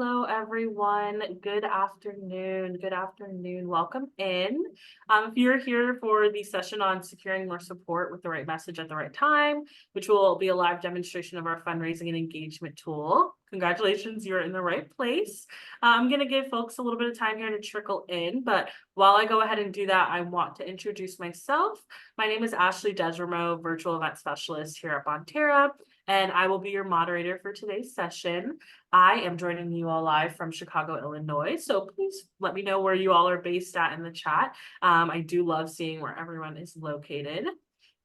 Hello, everyone. Good afternoon. Good afternoon. Welcome in. If you're here for the session on securing more support with the right message at the right time, which will be a live demonstration of our fundraising and engagement tool, congratulations, you're in the right place. I'm going to give folks a little bit of time here to trickle in, but while I go ahead and do that, I want to introduce myself. My name is Ashley Desramo, Virtual Event Specialist here at Bonterra, and I will be your moderator for today's session. I am joining you all live from Chicago, Illinois. So please let me know where you all are based at in the chat. I do love seeing where everyone is located.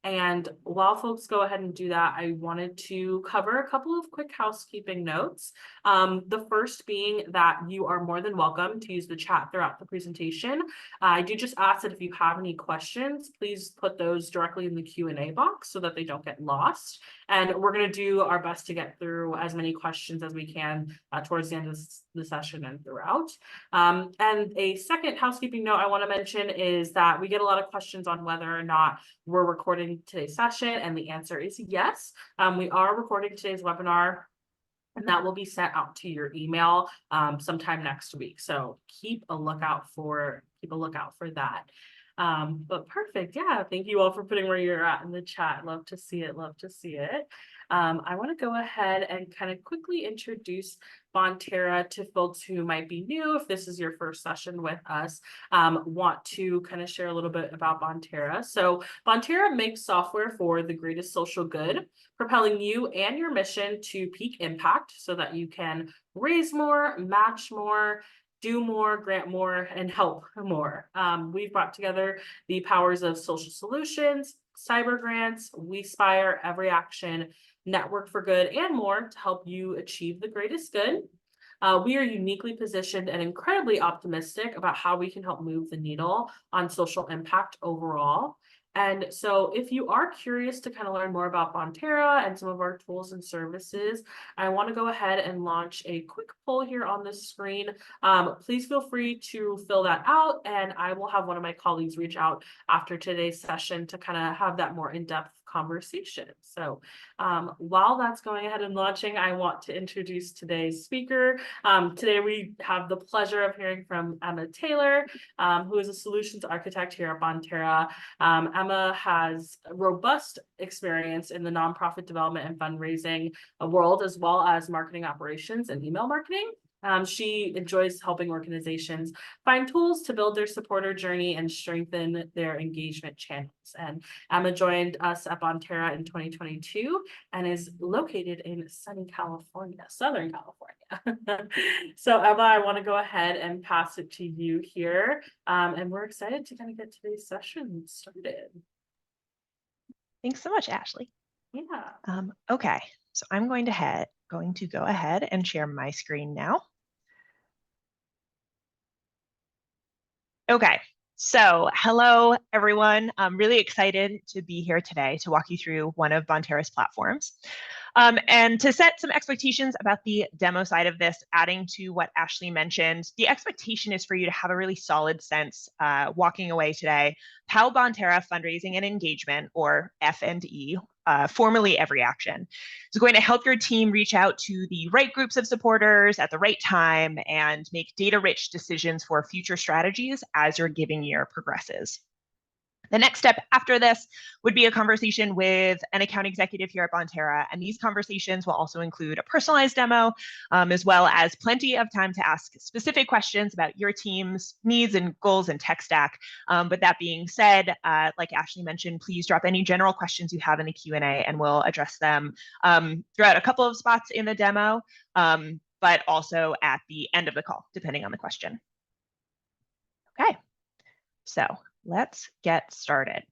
And while folks go ahead and do that, I wanted to cover a couple of quick housekeeping notes. The first being that you are more than welcome to use the chat throughout the presentation. I do just ask that if you have any questions, please put those directly in the Q&A box so that they don't get lost. And we're going to do our best to get through as many questions as we can towards the end of the session and throughout. And a second housekeeping note I want to mention is that we get a lot of questions on whether or not we're recording today's session, and the answer is yes. We are recording today's webinar, and that will be sent out to your email sometime next week. So keep a lookout for that. But perfect. Yeah, thank you all for putting where you're at in the chat. Love to see it. Love to see it. I want to go ahead and kind of quickly introduce Bonterra to folks who might be new. If this is your first session with us, want to kind of share a little bit about Bonterra. So Bonterra makes software for the greatest social good, propelling you and your mission to peak impact so that you can raise more, match more, do more, grant more, and help more. We've brought together the powers of social solutions, cyber grants, WeSpire, Every Action, Network for Good, and more to help you achieve the greatest good. We are uniquely positioned and incredibly optimistic about how we can help move the needle on social impact overall. And so if you are curious to kind of learn more about Bonterra and some of our tools and services, I want to go ahead and launch a quick poll here on the screen. Please feel free to fill that out, and I will have one of my colleagues reach out after today's session to kind of have that more in-depth conversation. So while that's going ahead and launching, I want to introduce today's speaker. Today we have the pleasure of hearing from Emma Taylor, who is a solutions architect here at Bonterra. Emma has robust experience in the nonprofit development and fundraising world, as well as marketing operations and email marketing. She enjoys helping organizations find tools to build their supporter journey and strengthen their engagement channels. And Emma joined us at Bonterra in 2022 and is located in sunny California, Southern California. So Emma, I want to go ahead and pass it to you here. And we're excited to kind of get today's session started. Thanks so much, Ashley. Yeah. Okay, so I'm going to go ahead and share my screen now. Okay, so hello, everyone. I'm really excited to be here today to walk you through one of Bonterra's platforms. And to set some expectations about the demo side of this, adding to what Ashley mentioned, the expectation is for you to have a really solid sense walking away today how Bonterra Fundraising and Engagement, or F&E, formerly Every Action, is going to help your team reach out to the right groups of supporters at the right time and make data-rich decisions for future strategies as your giving year progresses. The next step after this would be a conversation with an account executive here at Bonterra, and these conversations will also include a personalized demo, as well as plenty of time to ask specific questions about your team's needs and goals and tech stack. But that being said, like Ashley mentioned, please drop any general questions you have in the Q&A, and we'll address them throughout a couple of spots in the demo, but also at the end of the call, depending on the question. Okay, so let's get started.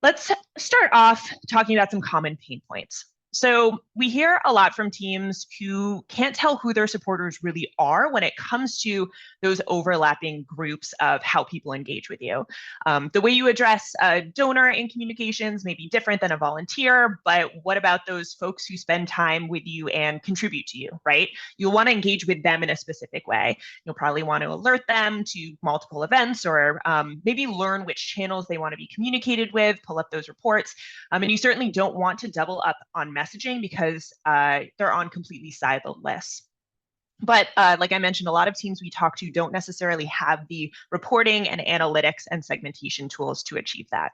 Let's start off talking about some common pain points. So we hear a lot from teams who can't tell who their supporters really are when it comes to those overlapping groups of how people engage with you. The way you address a donor in communications may be different than a volunteer, but what about those folks who spend time with you and contribute to you, right? You'll want to engage with them in a specific way. You'll probably want to alert them to multiple events, or maybe learn which channels they want to be communicated with, pull up those reports. And you certainly don't want to double up on messaging because they're on completely siloed lists. But like I mentioned, a lot of teams we talk to don't necessarily have the reporting and analytics and segmentation tools to achieve that.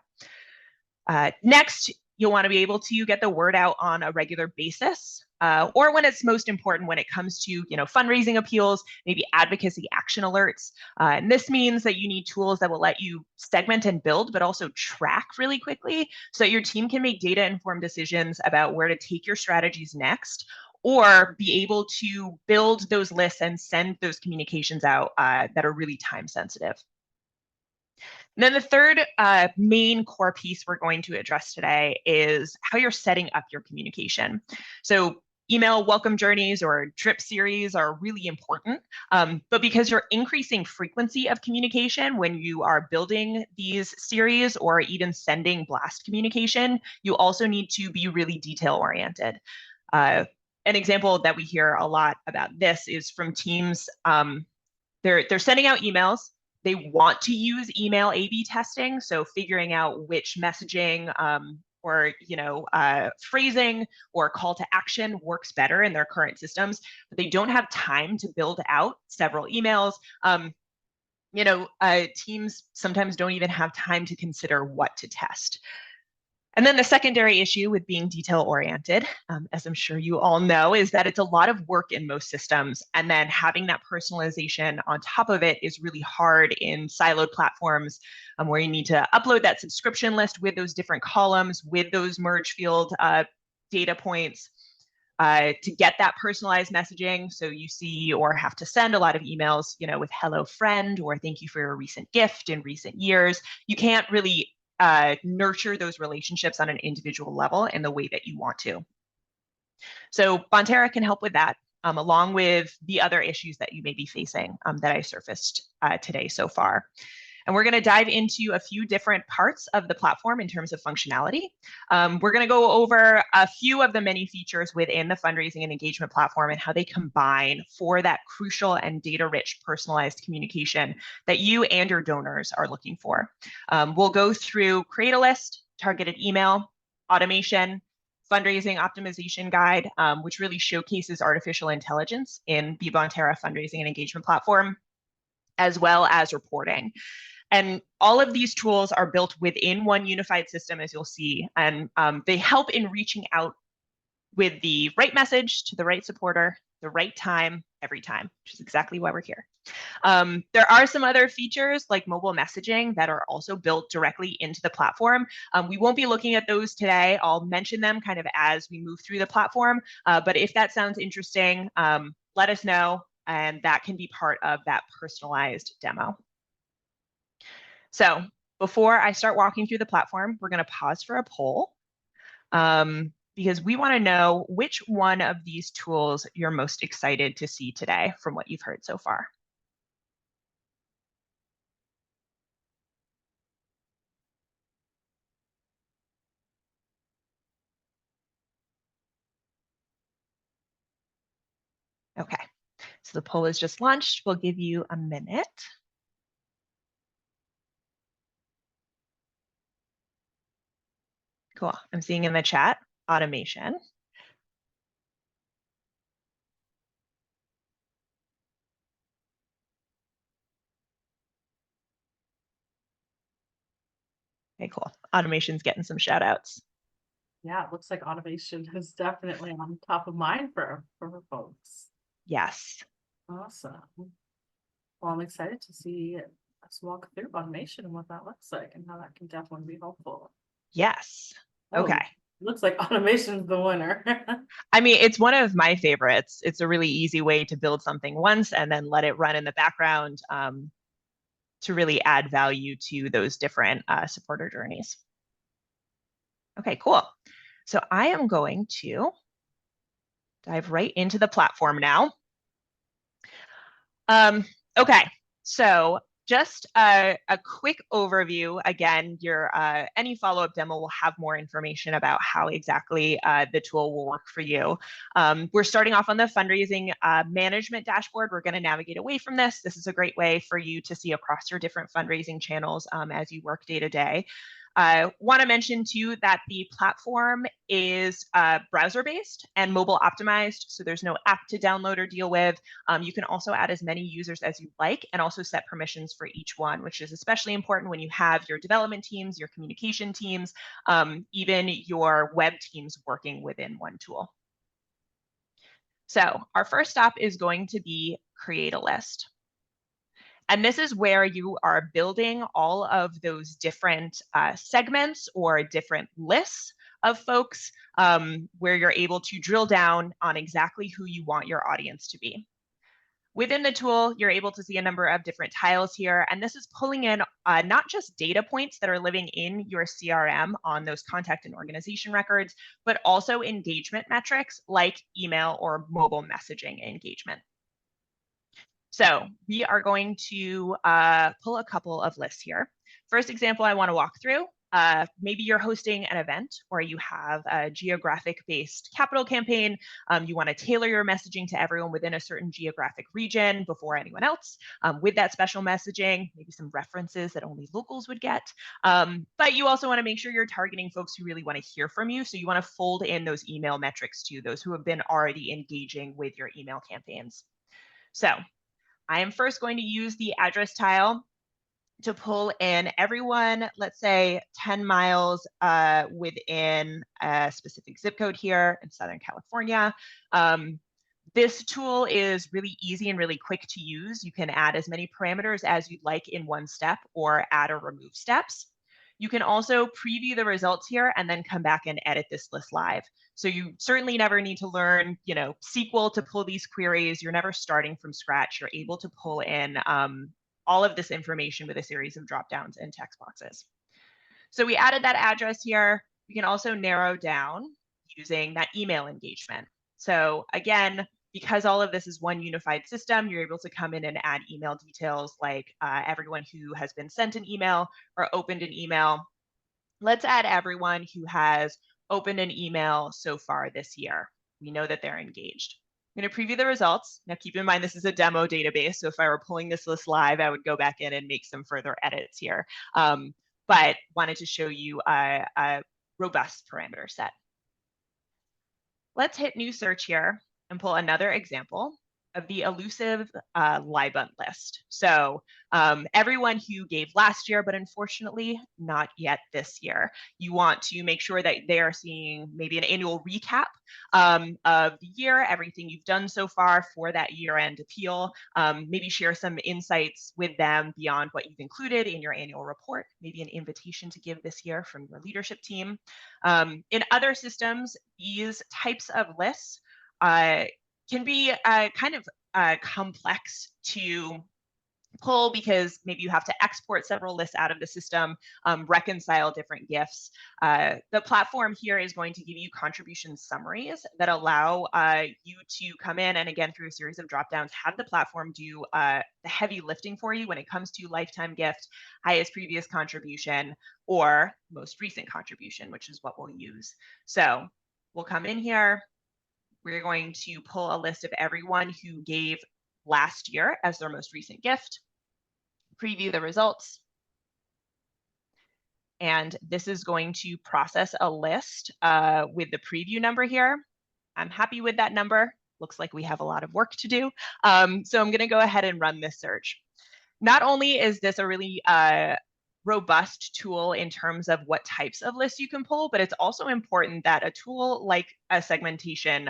Next, you'll want to be able to get the word out on a regular basis, or when it's most important, when it comes to fundraising appeals, maybe advocacy action alerts. And this means that you need tools that will let you segment and build, but also track really quickly, so that your team can make data-informed decisions about where to take your strategies next, or be able to build those lists and send those communications out that are really time sensitive. And then the third main core piece we're going to address today is how you're setting up your communication. So email welcome journeys or drip series are really important, but because you're increasing frequency of communication when you are building these series or even sending blast communication, you also need to be really detail oriented. An example that we hear a lot about this is from teams. They're sending out emails. They want to use email A/B testing, so figuring out which messaging or phrasing or call to action works better in their current systems, but they don't have time to build out several emails. Teams sometimes don't even have time to consider what to test. And then the secondary issue with being detail oriented, as I'm sure you all know, is that it's a lot of work in most systems. And then having that personalization on top of it is really hard in siloed platforms where you need to upload that subscription list with those different columns, with those merge field data points to get that personalized messaging. So you see or have to send a lot of emails, with hello friend or thank you for your recent gift in recent years. You can't really nurture those relationships on an individual level in the way that you want to. So Bonterra can help with that, along with the other issues that you may be facing that I surfaced today so far. And we're going to dive into a few different parts of the platform in terms of functionality. We're going to go over a few of the many features within the fundraising and engagement platform and how they combine for that crucial and data-rich personalized communication that you and your donors are looking for. We'll go through create a list, targeted email, automation, fundraising optimization guide, which really showcases artificial intelligence in the Bonterra fundraising and engagement platform, as well as reporting. And all of these tools are built within one unified system, as you'll see, and they help in reaching out with the right message to the right supporter, the right time, every time, which is exactly why we're here. There are some other features like mobile messaging that are also built directly into the platform. We won't be looking at those today. I'll mention them kind of as we move through the platform, but if that sounds interesting, let us know, and that can be part of that personalized demo. So before I start walking through the platform, we're going to pause for a poll because we want to know which one of these tools you're most excited to see today from what you've heard so far. Okay, so the poll is just launched. We'll give you a minute. Cool. I'm seeing in the chat, automation. Okay, cool. Automation's getting some shout outs. Yeah, it looks like automation is definitely on top of mind for folks. Yes. Awesome. Well, I'm excited to see us walk through automation and what that looks like and how that can definitely be helpful. Yes. Okay. Looks like automation's the winner. I mean, it's one of my favorites. It's a really easy way to build something once and then let it run in the background to really add value to those different supporter journeys. Okay, cool. So I am going to dive right into the platform now. Okay, so just a quick overview. Again, your any follow-up demo will have more information about how exactly the tool will work for you. We're starting off on the fundraising management dashboard. We're going to navigate away from this. This is a great way for you to see across your different fundraising channels as you work day to day. Want to mention too that the platform is browser-based and mobile optimized, so there's no app to download or deal with. You can also add as many users as you like and also set permissions for each one, which is especially important when you have your development teams, your communication teams, even your web teams working within one tool. So our first stop is going to be create a list. And this is where you are building all of those different segments or different lists of folks where you're able to drill down on exactly who you want your audience to be. Within the tool, you're able to see a number of different tiles here, and this is pulling in not just data points that are living in your CRM on those contact and organization records, but also engagement metrics like email or mobile messaging engagement. So we are going to pull a couple of lists here. First example I want to walk through, maybe you're hosting an event or you have a geographic-based capital campaign. You want to tailor your messaging to everyone within a certain geographic region before anyone else with that special messaging, maybe some references that only locals would get. But you also want to make sure you're targeting folks who really want to hear from you. So you want to fold in those email metrics to those who have been already engaging with your email campaigns. So I am first going to use the address tile to pull in everyone, let's say 10 miles within a specific zip code here in Southern California. This tool is really easy and really quick to use. You can add as many parameters as you'd like in one step or add or remove steps. You can also preview the results here and then come back and edit this list live. So you certainly never need to learn, SQL to pull these queries. You're never starting from scratch. You're able to pull in all of this information with a series of dropdowns and text boxes. So we added that address here. We can also narrow down using that email engagement. So again, because all of this is one unified system, you're able to come in and add email details like everyone who has been sent an email or opened an email. Let's add everyone who has opened an email so far this year. We know that they're engaged. I'm going to preview the results. Now keep in mind, this is a demo database. So if I were pulling this list live, I would go back in and make some further edits here. But wanted to show you a robust parameter set. Let's hit new search here and pull another example of the elusive LIBUNT list. So everyone who gave last year, but unfortunately not yet this year. You want to make sure that they are seeing maybe an annual recap of the year, everything you've done so far for that year-end appeal. Maybe share some insights with them beyond what you've included in your annual report, maybe an invitation to give this year from your leadership team. In other systems, these types of lists can be kind of complex to pull because maybe you have to export several lists out of the system, reconcile different GIFs. The platform here is going to give you contribution summaries that allow you to come in and again, through a series of dropdowns, have the platform do the heavy lifting for you when it comes to lifetime gift, highest previous contribution, or most recent contribution, which is what we'll use. So we'll come in here. We're going to pull a list of everyone who gave last year as their most recent gift, preview the results, and this is going to process a list with the preview number here. I'm happy with that number. Looks like we have a lot of work to do. So I'm going to go ahead and run this search. Not only is this a really robust tool in terms of what types of lists you can pull, but it's also important that a tool like a segmentation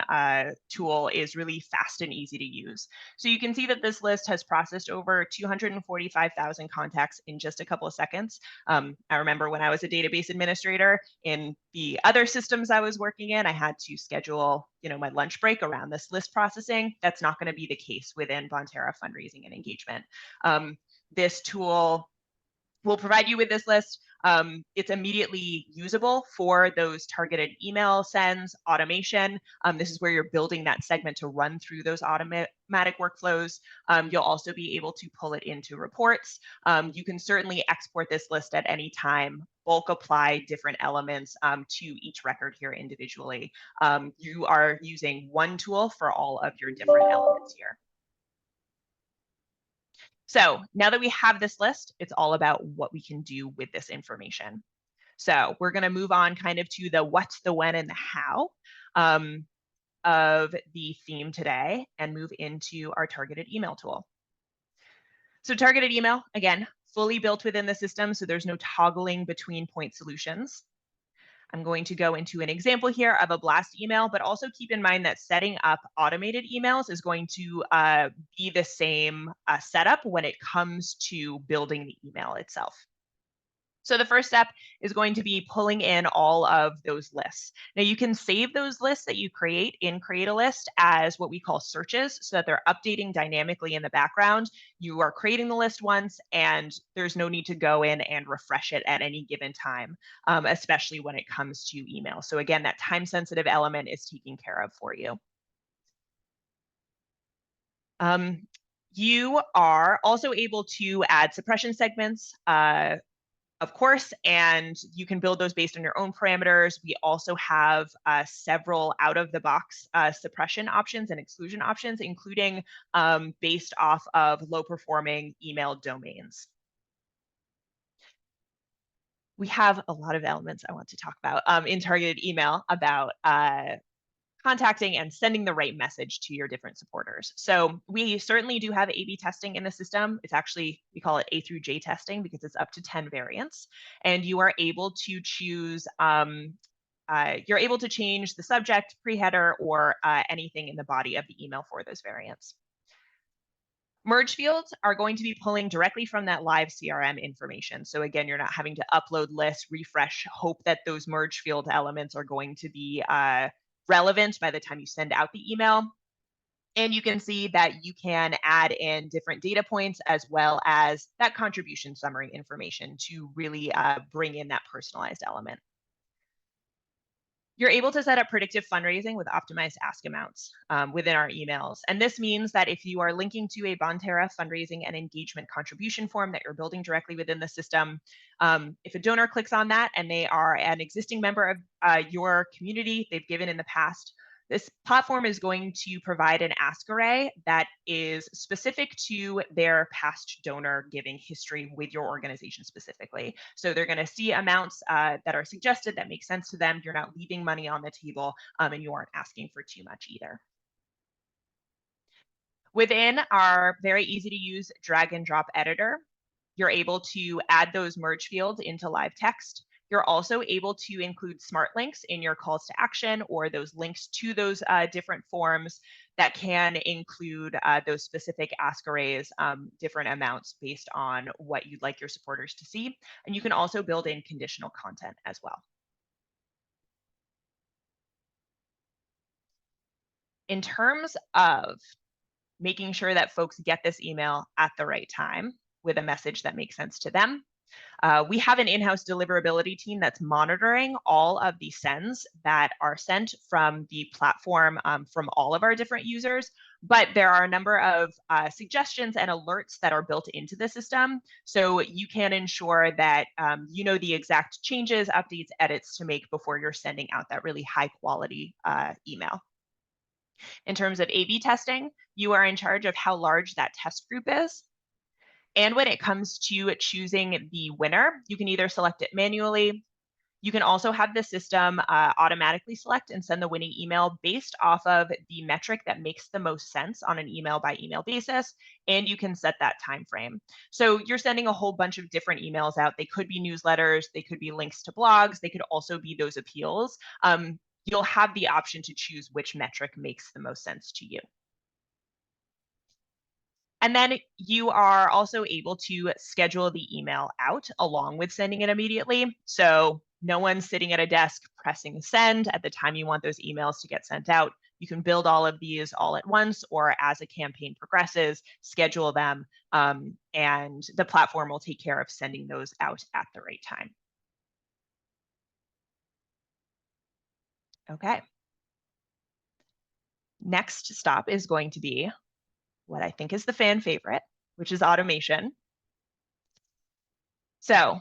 tool is really fast and easy to use. So you can see that this list has processed over 245,000 contacts in just a couple of seconds. I remember when I was a database administrator in the other systems I was working in, I had to schedule, my lunch break around this list processing. That's not going to be the case within Bonterra Fundraising and Engagement. This tool will provide you with this list. It's immediately usable for those targeted email sends, automation. This is where you're building that segment to run through those automatic workflows. You'll also be able to pull it into reports. You can certainly export this list at any time, bulk apply different elements to each record here individually. You are using one tool for all of your different elements here. So now that we have this list, it's all about what we can do with this information. So we're going to move on kind of to the what, the when, and the how of the theme today and move into our targeted email tool. So targeted email, again, fully built within the system, so there's no toggling between point solutions. I'm going to go into an example here of a blast email, but also keep in mind that setting up automated emails is going to be the same setup when it comes to building the email itself. So the first step is going to be pulling in all of those lists. Now you can save those lists that you create in Create a List as what we call searches so that they're updating dynamically in the background. You are creating the list once and there's no need to go in and refresh it at any given time, especially when it comes to email. So again, that time sensitive element is taken care of for you. You are also able to add suppression segments, of course, and you can build those based on your own parameters. We also have several out-of-the-box suppression options and exclusion options, including based off of low-performing email domains. We have a lot of elements I want to talk about in targeted email about contacting and sending the right message to your different supporters. So we certainly do have A/B testing in the system. It's actually, we call it A through J testing because it's up to 10 variants. And you are able to choose, you're able to change the subject, pre-header, or anything in the body of the email for those variants. Merge fields are going to be pulling directly from that live CRM information. So again, you're not having to upload lists, refresh, hope that those merge field elements are going to be relevant by the time you send out the email. And you can see that you can add in different data points as well as that contribution summary information to really bring in that personalized element. You're able to set up predictive fundraising with optimized ask amounts within our emails. And this means that if you are linking to a Bonterra Fundraising and Engagement contribution form that you're building directly within the system, if a donor clicks on that and they are an existing member of your community, they've given in the past, this platform is going to provide an ask array that is specific to their past donor giving history with your organization specifically. So they're going to see amounts that are suggested that make sense to them. You're not leaving money on the table and you aren't asking for too much either. Within our very easy to use drag and drop editor, you're able to add those merge fields into live text. You're also able to include smart links in your calls to action or those links to those different forms that can include those specific ask arrays, different amounts based on what you'd like your supporters to see. And you can also build in conditional content as well. In terms of making sure that folks get this email at the right time with a message that makes sense to them, we have an in-house deliverability team that's monitoring all of the sends that are sent from the platform from all of our different users, but there are a number of suggestions and alerts that are built into the system. So you can ensure that you know the exact changes, updates, edits to make before you're sending out that really high quality email. In terms of A/B testing, you are in charge of how large that test group is. And when it comes to choosing the winner, you can either select it manually. You can also have the system automatically select and send the winning email based off of the metric that makes the most sense on an email by email basis. And you can set that time frame. So you're sending a whole bunch of different emails out. They could be newsletters, they could be links to blogs, they could also be those appeals. You'll have the option to choose which metric makes the most sense to you. And then you are also able to schedule the email out along with sending it immediately. So no one's sitting at a desk pressing send at the time you want those emails to get sent out. You can build all of these all at once or as a campaign progresses, schedule them, and the platform will take care of sending those out at the right time. Okay. Next stop is going to be what I think is the fan favorite, which is automation. So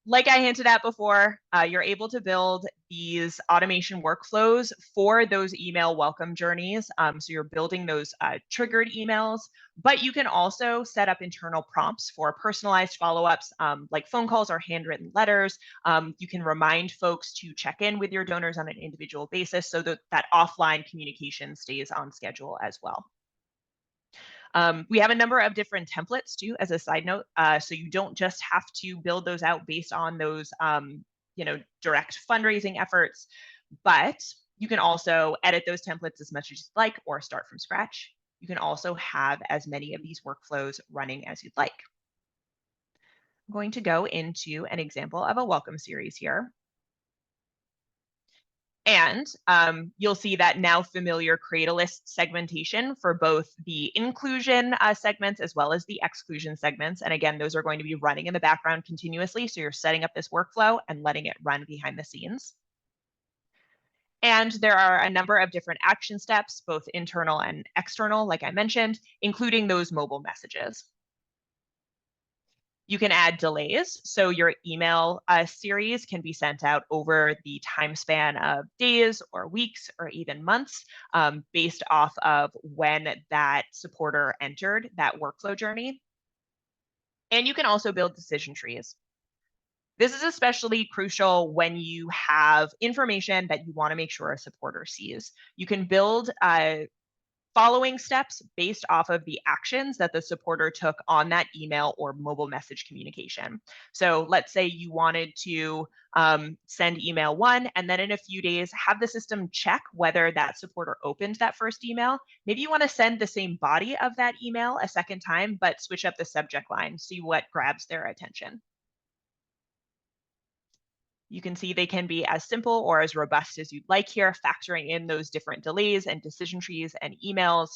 like I hinted at before, you're able to build these automation workflows for those email welcome journeys. So you're building those triggered emails, but you can also set up internal prompts for personalized follow-ups, like phone calls or handwritten letters. You can remind folks to check in with your donors on an individual basis so that that offline communication stays on schedule as well. We have a number of different templates too, as a side note. So you don't just have to build those out based on those, direct fundraising efforts, but you can also edit those templates as much as you'd like or start from scratch. You can also have as many of these workflows running as you'd like. I'm going to go into an example of a welcome series here. And you'll see that now familiar create a list segmentation for both the inclusion segments as well as the exclusion segments. And again, those are going to be running in the background continuously. So you're setting up this workflow and letting it run behind the scenes. And there are a number of different action steps, both internal and external, like I mentioned, including those mobile messages. You can add delays. So your email series can be sent out over the time span of days or weeks or even months, based off of when that supporter entered that workflow journey. And you can also build decision trees. This is especially crucial when you have information that you want to make sure a supporter sees. You can build following steps based off of the actions that the supporter took on that email or mobile message communication. So let's say you wanted to send email 1, and then in a few days have the system check whether that supporter opened that first email. Maybe you want to send the same body of that email a second time, but switch up the subject line, see what grabs their attention. You can see they can be as simple or as robust as you'd like here, factoring in those different delays and decision trees and emails,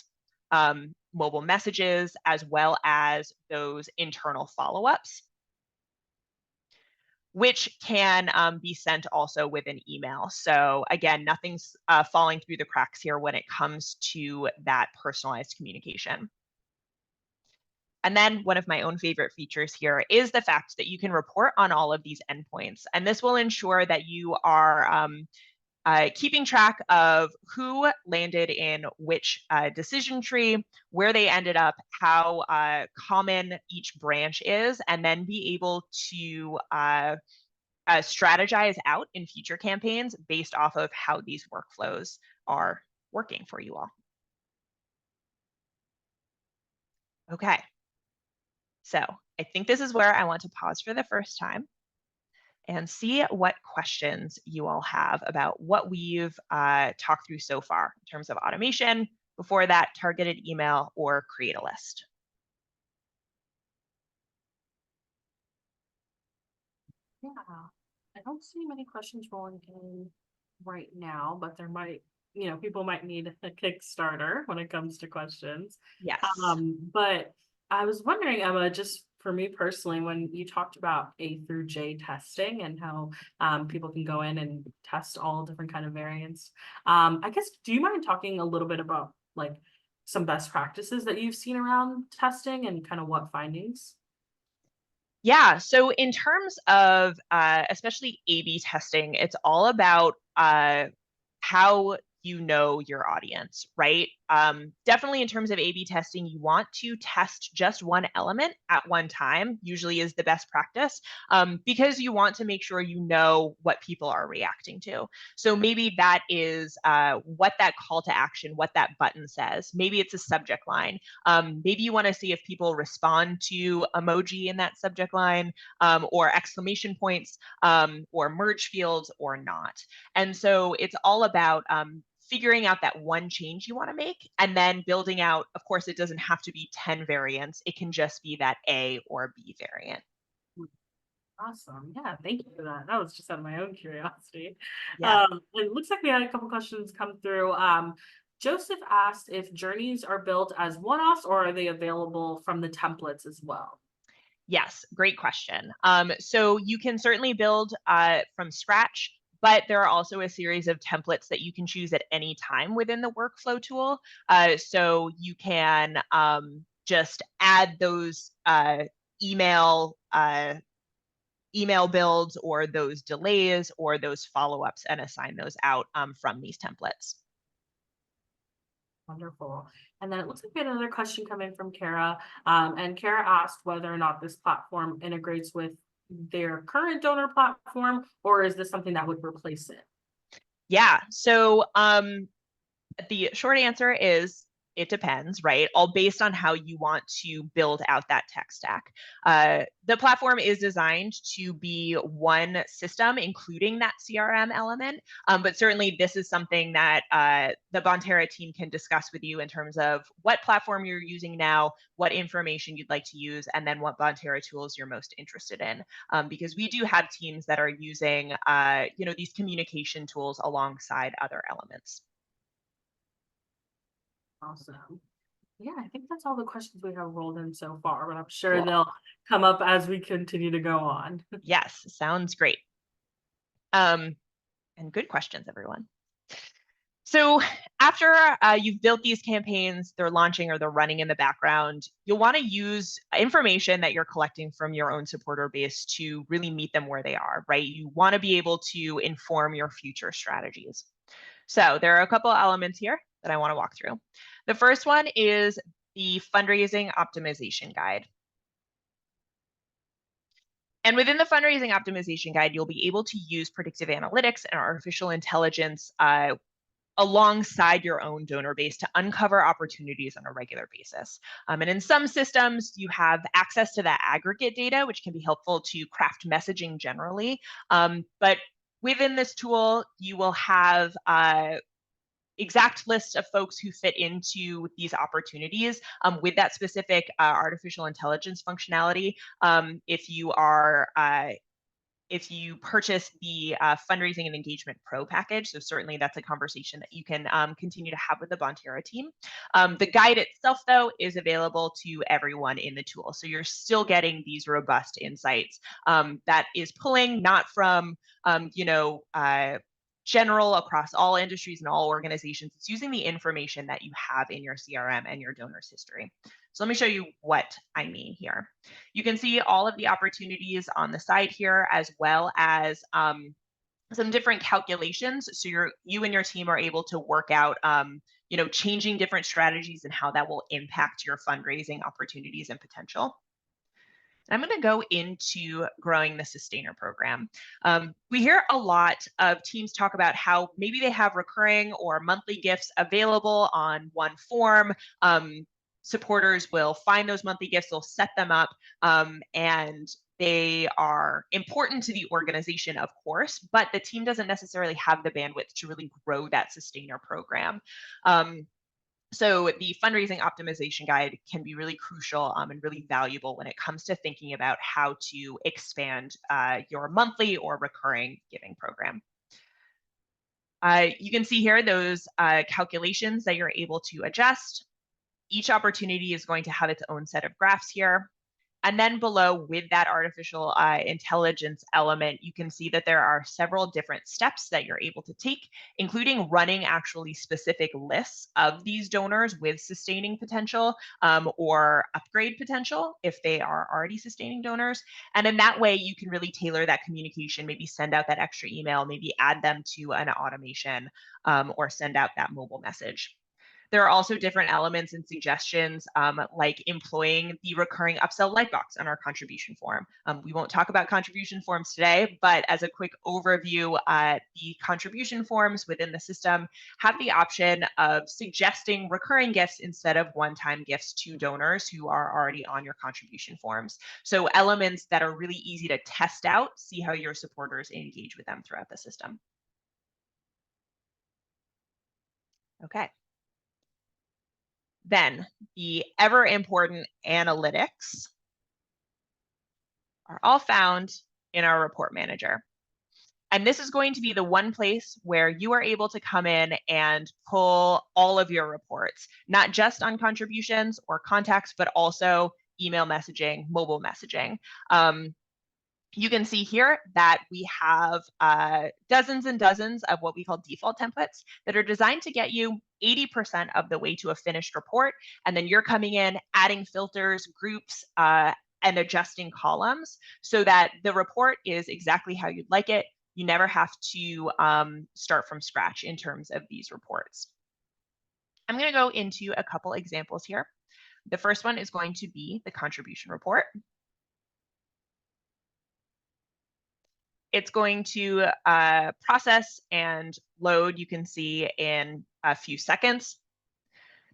mobile messages, as well as those internal follow-ups, which can be sent also with an email. So again, nothing's falling through the cracks here when it comes to that personalized communication. And then one of my own favorite features here is the fact that you can report on all of these endpoints. And this will ensure that you are keeping track of who landed in which decision tree, where they ended up, how common each branch is, and then be able to strategize out in future campaigns based off of how these workflows are working for you all. Okay. So I think this is where I want to pause for the first time and see what questions you all have about what we've talked through so far in terms of automation, before that, targeted email, or create a list. Yeah, I don't see many questions rolling in right now, but there might, people might need a Kickstarter when it comes to questions. Yes. But I was wondering, Emma, just for me personally, when you talked about A through J testing and how people can go in and test all different kind of variants, I guess, do you mind talking a little bit about like some best practices that you've seen around testing and kind of what findings? Yeah, so in terms of especially A/B testing, it's all about how you know your audience, right? Definitely in terms of A/B testing, you want to test just one element at one time, usually is the best practice, because you want to make sure you know what people are reacting to. So maybe that is what that call to action, what that button says. Maybe it's a subject line. Maybe you want to see if people respond to emoji in that subject line, or exclamation points, or merge fields or not. And so it's all about figuring out that one change you want to make and then building out. Of course, it doesn't have to be 10 variants. It can just be that A or B variant. Awesome. Yeah, thank you for that. That was just out of my own curiosity. Yeah. It looks like we had a couple questions come through. Joseph asked if journeys are built as one-offs or are they available from the templates as well? Yes, great question. So you can certainly build from scratch, but there are also a series of templates that you can choose at any time within the workflow tool. So you can just add those email email builds or those delays or those follow-ups and assign those out from these templates. Wonderful. And then it looks like we had another question come in from Kara. And Kara asked whether or not this platform integrates with their current donor platform, or is this something that would replace it? Yeah, so the short answer is it depends, right? All based on how you want to build out that tech stack. The platform is designed to be one system, including that CRM element. But certainly this is something that the Bonterra team can discuss with you in terms of what platform you're using now, what information you'd like to use, and then what Bonterra tools you're most interested in. Because we do have teams that are using these communication tools alongside other elements. Awesome. Yeah, I think that's all the questions we have rolled in so far, but I'm sure Cool. they'll come up as we continue to go on. Yes, sounds great. And good questions, everyone. So after you've built these campaigns, they're launching or they're running in the background, you'll want to use information that you're collecting from your own supporter base to really meet them where they are, right? You want to be able to inform your future strategies. So there are a couple elements here that I want to walk through. The first one is the fundraising optimization guide. And within the fundraising optimization guide, you'll be able to use predictive analytics and artificial intelligence alongside your own donor base to uncover opportunities on a regular basis. And in some systems, you have access to that aggregate data, which can be helpful to craft messaging generally. But within this tool, you will have exact lists of folks who fit into these opportunities with that specific artificial intelligence functionality. If you purchase the Fundraising and Engagement Pro package, so certainly that's a conversation that you can continue to have with the Bonterra team. The guide itself, though, is available to everyone in the tool. So you're still getting these robust insights that is pulling not from, general across all industries and all organizations. It's using the information that you have in your CRM and your donors history. So let me show you what I mean here. You can see all of the opportunities on the side here, as well as some different calculations. So you and your team are able to work out, changing different strategies and how that will impact your fundraising opportunities and potential. I'm going to go into growing the Sustainer program. We hear a lot of teams talk about how maybe they have recurring or monthly gifts available on one form. Supporters will find those monthly gifts, they'll set them up, and they are important to the organization, of course, but the team doesn't necessarily have the bandwidth to really grow that Sustainer program. So the fundraising optimization guide can be really crucial and really valuable when it comes to thinking about how to expand your monthly or recurring giving program. You can see here those calculations that you're able to adjust. Each opportunity is going to have its own set of graphs here. And then below, with that artificial intelligence element, you can see that there are several different steps that you're able to take, including running actually specific lists of these donors with sustaining potential or upgrade potential if they are already sustaining donors. And in that way, you can really tailor that communication, maybe send out that extra email, maybe add them to an automation or send out that mobile message. There are also different elements and suggestions like employing the recurring upsell lightbox on our contribution form. We won't talk about contribution forms today, but as a quick overview, the contribution forms within the system have the option of suggesting recurring gifts instead of one-time gifts to donors who are already on your contribution forms. So elements that are really easy to test out, see how your supporters engage with them throughout the system. Okay. Then the ever important analytics are all found in our report manager. And this is going to be the one place where you are able to come in and pull all of your reports, not just on contributions or contacts, but also email messaging, mobile messaging. You can see here that we have dozens and dozens of what we call default templates that are designed to get you 80% of the way to a finished report. And then you're coming in, adding filters, groups, and adjusting columns so that the report is exactly how you'd like it. You never have to start from scratch in terms of these reports. I'm going to go into a couple examples here. The first one is going to be the contribution report. It's going to process and load, you can see, in a few seconds.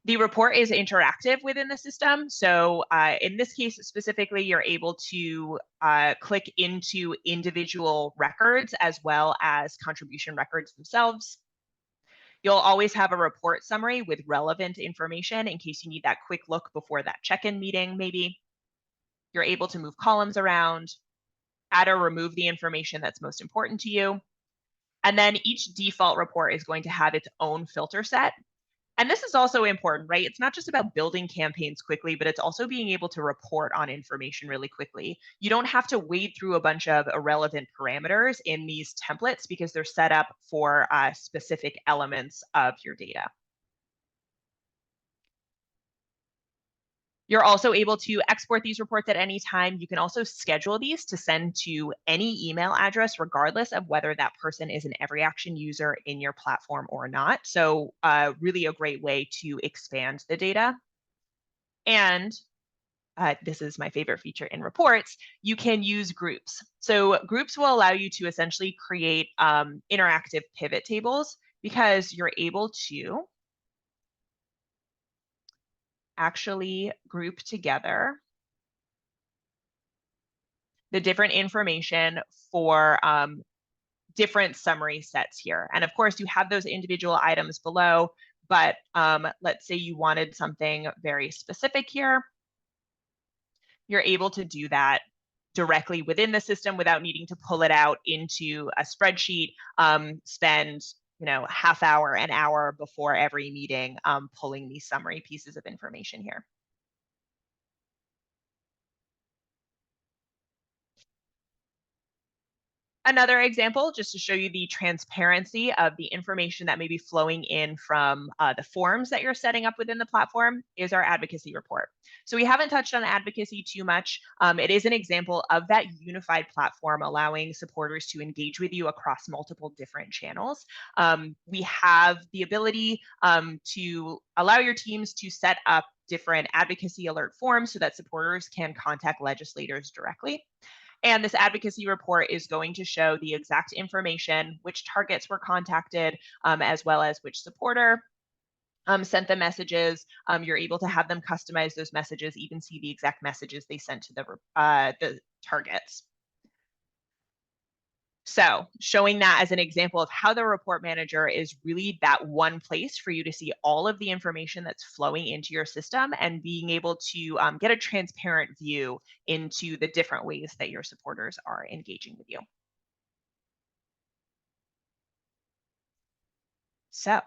The report is interactive within the system. So in this case specifically, you're able to click into individual records as well as contribution records themselves. You'll always have a report summary with relevant information in case you need that quick look before that check-in meeting, maybe. You're able to move columns around, add or remove the information that's most important to you. And then each default report is going to have its own filter set. And this is also important, right? It's not just about building campaigns quickly, but it's also being able to report on information really quickly. You don't have to wade through a bunch of irrelevant parameters in these templates because they're set up for specific elements of your data. You're also able to export these reports at any time. You can also schedule these to send to any email address, regardless of whether that person is an Every Action user in your platform or not. So really a great way to expand the data. And this is my favorite feature in reports, you can use groups. So groups will allow you to essentially create interactive pivot tables because you're able to actually group together the different information for different summary sets here. And of course, you have those individual items below, but let's say you wanted something very specific here. You're able to do that directly within the system without needing to pull it out into a spreadsheet, spend half hour, an hour before every meeting pulling these summary pieces of information here. Another example, just to show you the transparency of the information that may be flowing in from the forms that you're setting up within the platform, is our advocacy report. So we haven't touched on advocacy too much. It is an example of that unified platform allowing supporters to engage with you across multiple different channels. We have the ability to allow your teams to set up different advocacy alert forms so that supporters can contact legislators directly. And this advocacy report is going to show the exact information, which targets were contacted, as well as which supporter sent the messages. You're able to have them customize those messages, even see the exact messages they sent to the targets. So showing that as an example of how the report manager is really that one place for you to see all of the information that's flowing into your system and being able to get a transparent view into the different ways that your supporters are engaging with you. So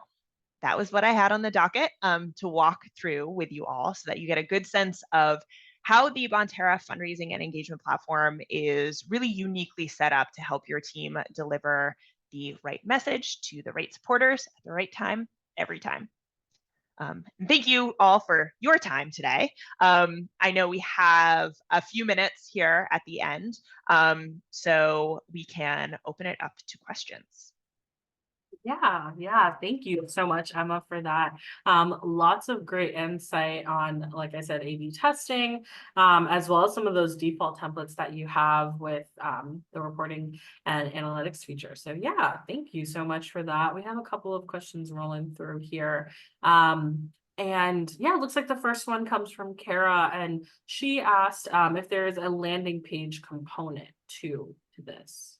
that was what I had on the docket to walk through with you all so that you get a good sense of how the Bonterra Fundraising and Engagement platform is really uniquely set up to help your team deliver the right message to the right supporters at the right time, every time. Thank you all for your time today. I know we have a few minutes here at the end, so we can open it up to questions. Yeah. Thank you so much, Emma, for that. Lots of great insight on, like I said, A/B testing, as well as some of those default templates that you have with the reporting and analytics feature. So yeah, thank you so much for that. We have a couple of questions rolling through here. And yeah, it looks like the first one comes from Kara, and she asked if there is a landing page component to this.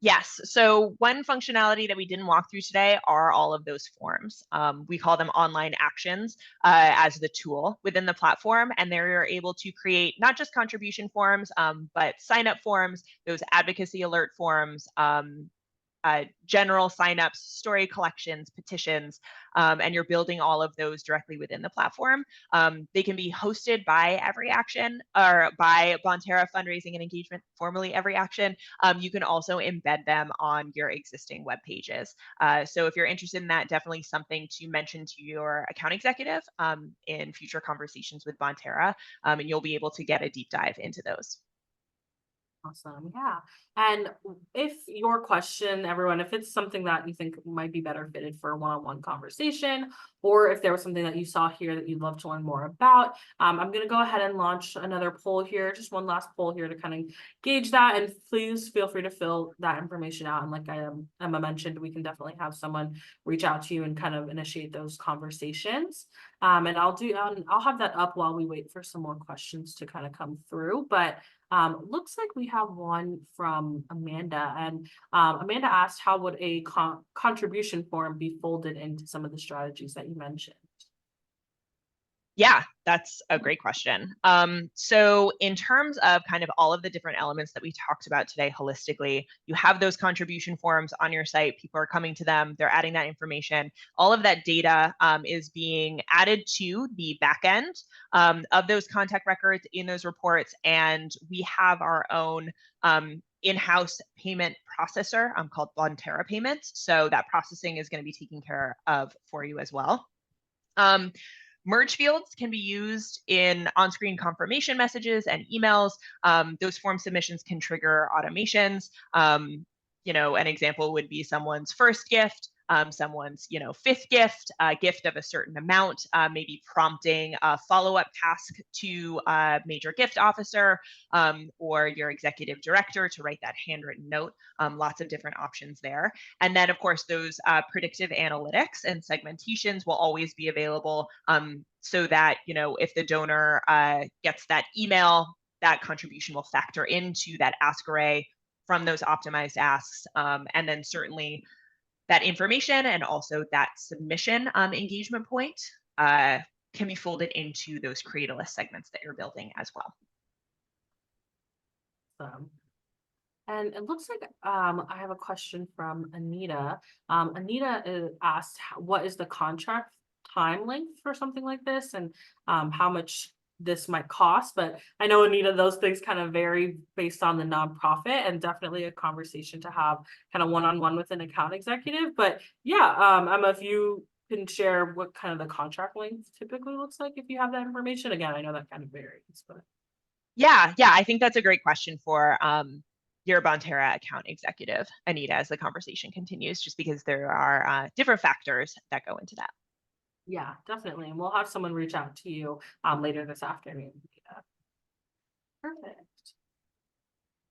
Yes, so one functionality that we didn't walk through today are all of those forms. We call them online actions as the tool within the platform, and they're able to create not just contribution forms, but sign up forms, those advocacy alert forms, general signups, story collections, petitions, and you're building all of those directly within the platform. They can be hosted by Every Action or by Bonterra Fundraising and Engagement, formerly Every Action. You can also embed them on your existing web pages. So if you're interested in that, definitely something to mention to your account executive in future conversations with Bonterra, and you'll be able to get a deep dive into those. Awesome. Yeah. And if your question, everyone, if it's something that you think might be better fitted for a one-on-one conversation, or if there was something that you saw here that you'd love to learn more about, I'm going to go ahead and launch another poll here, just one last poll here to kind of gauge that. And please feel free to fill that information out. And like Emma mentioned, we can definitely have someone reach out to you and kind of initiate those conversations. And I'll have that up while we wait for some more questions to kind of come through. But looks like we have one from Amanda, and Amanda asked, how would a contribution form be folded into some of the strategies that you mentioned? Yeah, that's a great question. So in terms of kind of all of the different elements that we talked about today holistically, you have those contribution forms on your site. People are coming to them, they're adding that information. All of that data is being added to the back end of those contact records in those reports. And we have our own in-house payment processor called Bonterra Payments. So that processing is going to be taken care of for you as well. Merge fields can be used in on-screen confirmation messages and emails. Those form submissions can trigger automations. An example would be someone's first gift, someone's fifth gift, a gift of a certain amount, maybe prompting a follow-up task to a major gift officer or your executive director to write that handwritten note. Lots of different options there. And then, of course, those predictive analytics and segmentations will always be available so that, if the donor gets that email, that contribution will factor into that ask array from those optimized asks. And then certainly that information and also that submission engagement point can be folded into those create a list segments that you're building as well. And it looks like I have a question from Anita. Anita asked, what is the contract time length for something like this, and how much this might cost? But I know, Anita, those things kind of vary based on the nonprofit, and definitely a conversation to have kind of one-on-one with an account executive. But yeah, Emma, if you can share what kind of the contract length typically looks like, if you have that information. Again, I know that kind of varies, but yeah, I think that's a great question for your Bonterra account executive, Anita, as the conversation continues, just because there are different factors that go into that. Yeah, definitely. And we'll have someone reach out to you later this afternoon. Yeah. Perfect.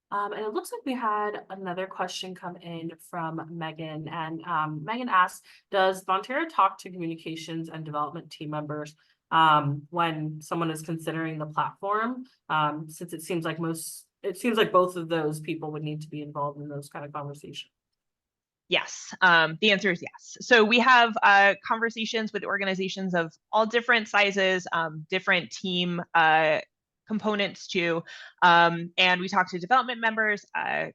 And it looks like we had another question come in from Megan. And Megan asks, does Bonterra talk to communications and development team members when someone is considering the platform? Since it seems like both of those people would need to be involved in those kind of conversations. Yes, the answer is yes. So we have conversations with organizations of all different sizes, different team components too. And we talk to development members,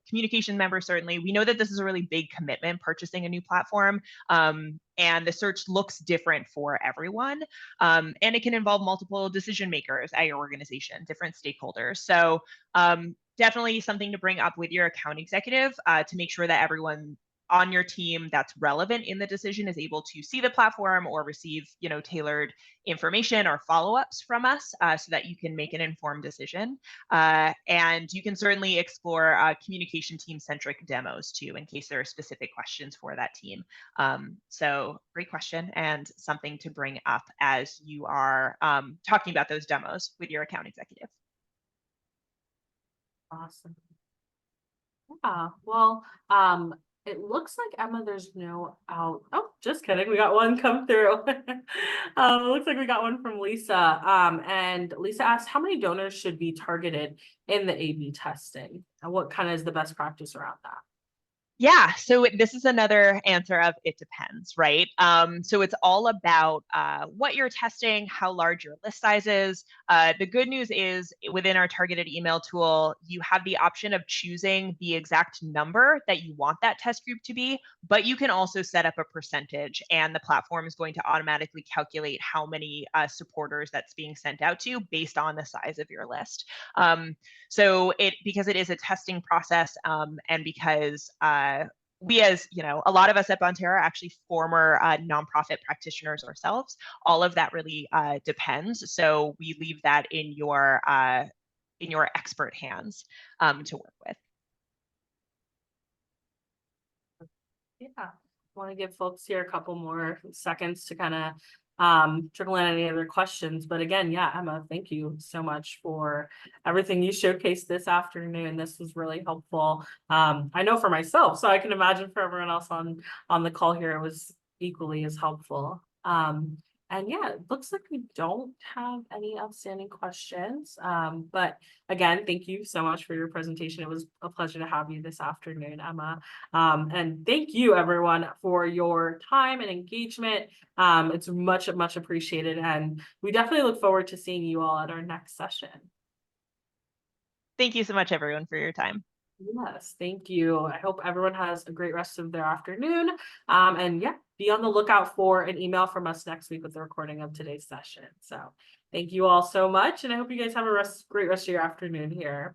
communication members, certainly. We know that this is a really big commitment, purchasing a new platform. And the search looks different for everyone. And it can involve multiple decision makers at your organization, different stakeholders. So definitely something to bring up with your account executive to make sure that everyone on your team that's relevant in the decision is able to see the platform or receive, tailored information or follow-ups from us so that you can make an informed decision. And you can certainly explore communication team-centric demos too, in case there are specific questions for that team. So great question, and something to bring up as you are talking about those demos with your account executive. Awesome. Yeah, well, it looks like, Emma, there's no out. Oh, just kidding. We got one come through. It looks like we got one from Lisa. And Lisa asked, how many donors should be targeted in the A/B testing? And what kind of is the best practice around that? Yeah, so this is another answer of it depends, right? So it's all about what you're testing, how large your list size is. The good news is within our targeted email tool, you have the option of choosing the exact number that you want that test group to be, but you can also set up a percentage, and the platform is going to automatically calculate how many supporters that's being sent out to based on the size of your list. So because it is a testing process, and because we, as you know, a lot of us at Bonterra are actually former nonprofit practitioners ourselves. All of that really depends. So we leave that in your expert hands to work with. Yeah, I want to give folks here a couple more seconds to kind of trickle in any other questions. But again, yeah, Emma, thank you so much for everything you showcased this afternoon. This was really helpful. I know for myself, so I can imagine for everyone else on the call here, it was equally as helpful. And yeah, it looks like we don't have any outstanding questions. But again, thank you so much for your presentation. It was a pleasure to have you this afternoon, Emma. And thank you everyone for your time and engagement. It's much appreciated, and we definitely look forward to seeing you all at our next session. Thank you so much, everyone, for your time. Yes, thank you. I hope everyone has a great rest of their afternoon. And yeah, be on the lookout for an email from us next week with the recording of today's session. So thank you all so much, and I hope you guys have a great rest of your afternoon here.